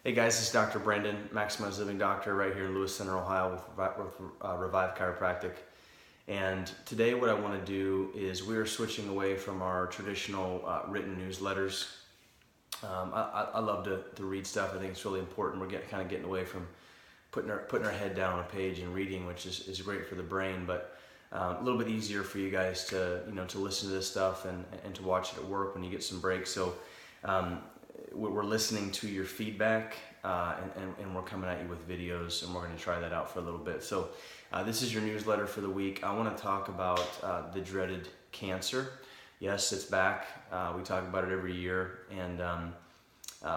Hey guys, it's Dr. Brandon, Maximize Living Doctor, right here in Lewis Center, Ohio with Revive Chiropractic. And today what I want to do is we're switching away from our traditional written newsletters. I love to read stuff. I think it's really important. We're kind of getting away from putting our head down on a page and reading, which is great for the brain, but a little bit easier for you guys to listen to this stuff and to watch it at work when you get some breaks. So we're listening to your feedback and we're coming at you with videos, and we're going to try that out for a little bit. So this is your newsletter for the week. I want to talk about the dreaded cancer. Yes, it's back. We talk about it every year, and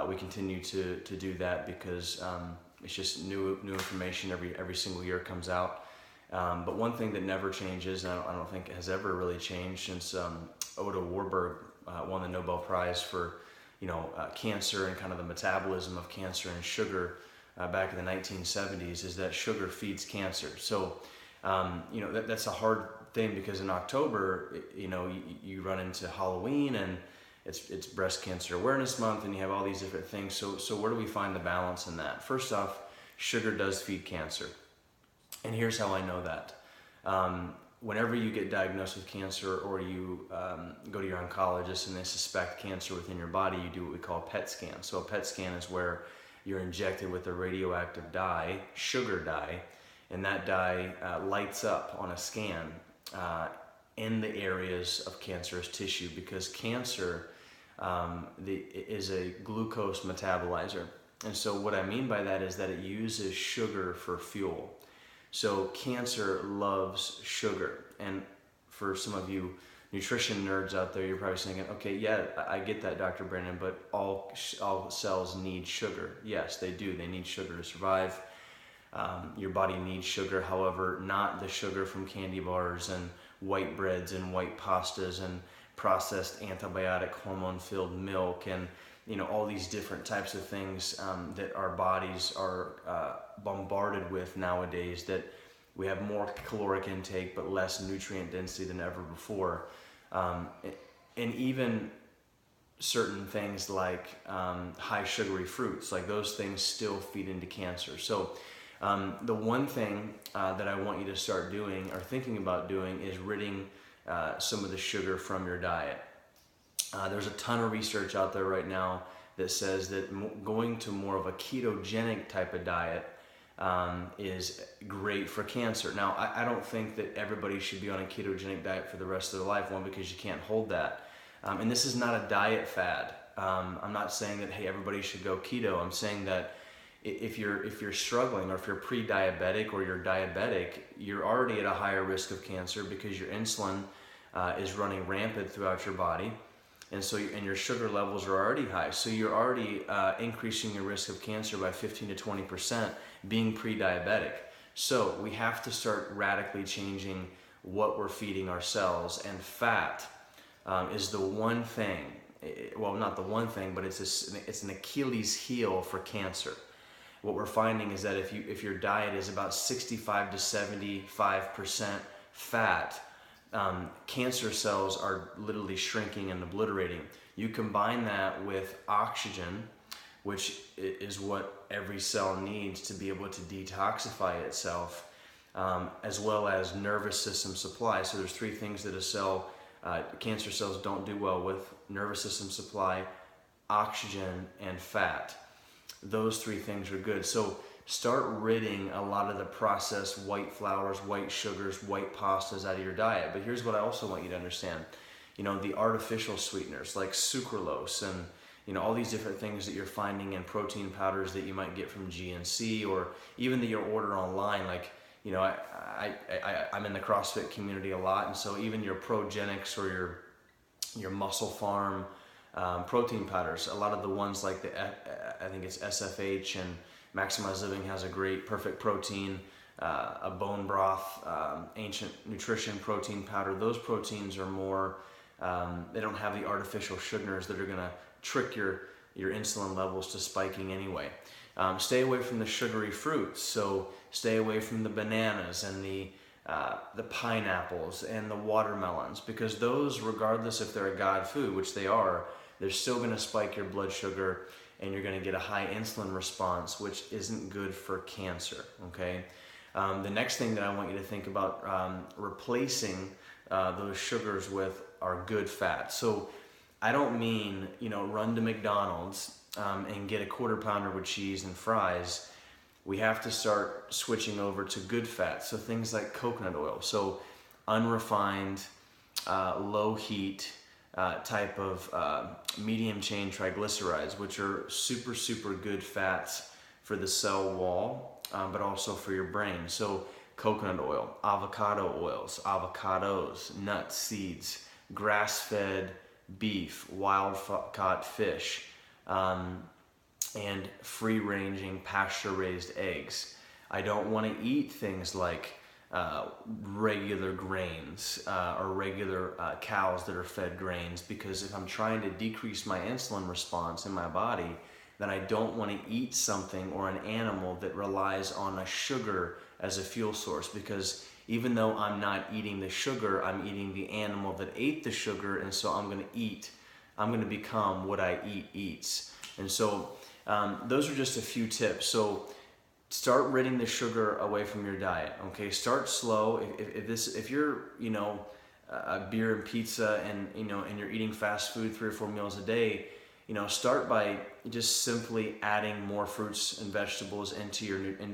we continue to do that because it's just new information every single year comes out. But one thing that never changes, and I don't think it has ever really changed since Odo Warburg won the Nobel Prize for cancer and kind of the metabolism of cancer and sugar back in the 1970s, is that sugar feeds cancer. So that's a hard thing, because in October you run into Halloween, and it's Breast Cancer Awareness Month, and you have all these different things. So where do we find the balance in that? First off, sugar does feed cancer, and here's how I know that. Whenever you get diagnosed with cancer, or you go to your oncologist and they suspect cancer within your body, you do what we call a PET scan. So a PET scan is where you're injected with a radioactive dye, sugar dye, and that dye lights up on a scan in the areas of cancerous tissue, because cancer is a glucose metabolizer. And so what I mean by that is that it uses sugar for fuel. So cancer loves sugar. And for some of you nutrition nerds out there, you're probably thinking, okay, yeah, I get that, Dr. Brandon, but all cells need sugar. Yes, they do. They need sugar to survive. Your body needs sugar, however, not the sugar from candy bars and white breads and white pastas and processed antibiotic hormone-filled milk and all these different types of things that our bodies are bombarded with nowadays, that we have more caloric intake but less nutrient density than ever before. And even certain things like high sugary fruits, like those things still feed into cancer. So the one thing that I want you to start doing or thinking about doing is ridding some of the sugar from your diet. There's a ton of research out there right now that says that going to more of a ketogenic type of diet is great for cancer. Now, I don't think that everybody should be on a ketogenic diet for the rest of their life, one, because you can't hold that. And this is not a diet fad. I'm not saying that, hey, everybody should go keto. I'm saying that if you're struggling, or if you're pre-diabetic or you're diabetic, you're already at a higher risk of cancer, because your insulin is running rampant throughout your body. And so your sugar levels are already high. So you're already increasing your risk of cancer by 15 to 20% being pre-diabetic. So we have to start radically changing what we're feeding our cells. And fat is the one thing, well, not the one thing, but it's an Achilles heel for cancer. What we're finding is that if your diet is about 65 to 75% fat, cancer cells are literally shrinking and obliterating. You combine that with oxygen, which is what every cell needs to be able to detoxify itself, as well as nervous system supply. So there's three things that cancer cells don't do well with: nervous system supply, oxygen, and fat. Those three things are good. So start ridding a lot of the processed white flours, white sugars, white pastas out of your diet. But here's what I also want you to understand. The artificial sweeteners like sucralose and all these different things that you're finding in protein powders that you might get from GNC, or even that you order online. Like, I'm in the CrossFit community a lot, and so even your Progenics or your Muscle Farm protein powders, a lot of the ones like I think it's SFH, and Maximize Living has a great Perfect Protein, a bone broth, Ancient Nutrition protein powder. Those proteins are more, they don't have the artificial sugars that are going to trick your insulin levels to spiking anyway. Stay away from the sugary fruits. So stay away from the bananas and the pineapples and the watermelons, because those, regardless if they're a God food, which they are, they're still going to spike your blood sugar, and you're going to get a high insulin response, which isn't good for cancer, okay? The next thing that I want you to think about replacing those sugars with are good fats. So I don't mean, run to McDonald's and get a quarter pounder with cheese and fries. We have to start switching over to good fats. So things like coconut oil. So unrefined, low heat type of medium chain triglycerides, which are super, super good fats for the cell wall, but also for your brain. So coconut oil, avocado oils, avocados, nuts, seeds, grass-fed beef, wild-caught fish, and free-ranging pasture-raised eggs. I don't want to eat things like regular grains or regular cows that are fed grains, because if I'm trying to decrease my insulin response in my body, then I don't want to eat something or an animal that relies on a sugar as a fuel source, because even though I'm not eating the sugar, I'm eating the animal that ate the sugar, and so I'm going to become what I eat eats. And so those are just a few tips. So start ridding the sugar away from your diet. Okay, start slow. If you're a beer and pizza and you're eating fast food 3 or 4 meals a day, start by just simply adding more fruits and vegetables into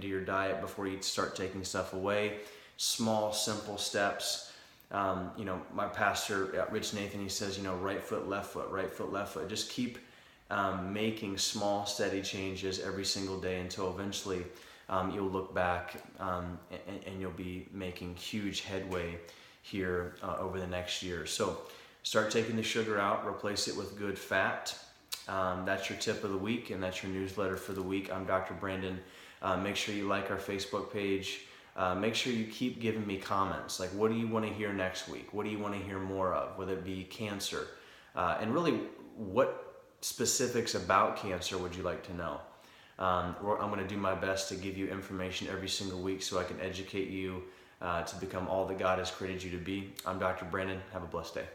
your diet before you start taking stuff away. Small, simple steps. My pastor, Rich Nathan, he says, right foot, left foot, right foot, left foot. Just keep making small, steady changes every single day until eventually you'll look back and you'll be making huge headway here over the next year. So start taking the sugar out, replace it with good fat. That's your tip of the week, and that's your newsletter for the week. I'm Dr. Brandon. Make sure you like our Facebook page. Make sure you keep giving me comments. Like, what do you want to hear next week? What do you want to hear more of? Whether it be cancer. And really, what specifics about cancer would you like to know? I'm going to do my best to give you information every single week so I can educate you to become all that God has created you to be. I'm Dr. Brandon. Have a blessed day.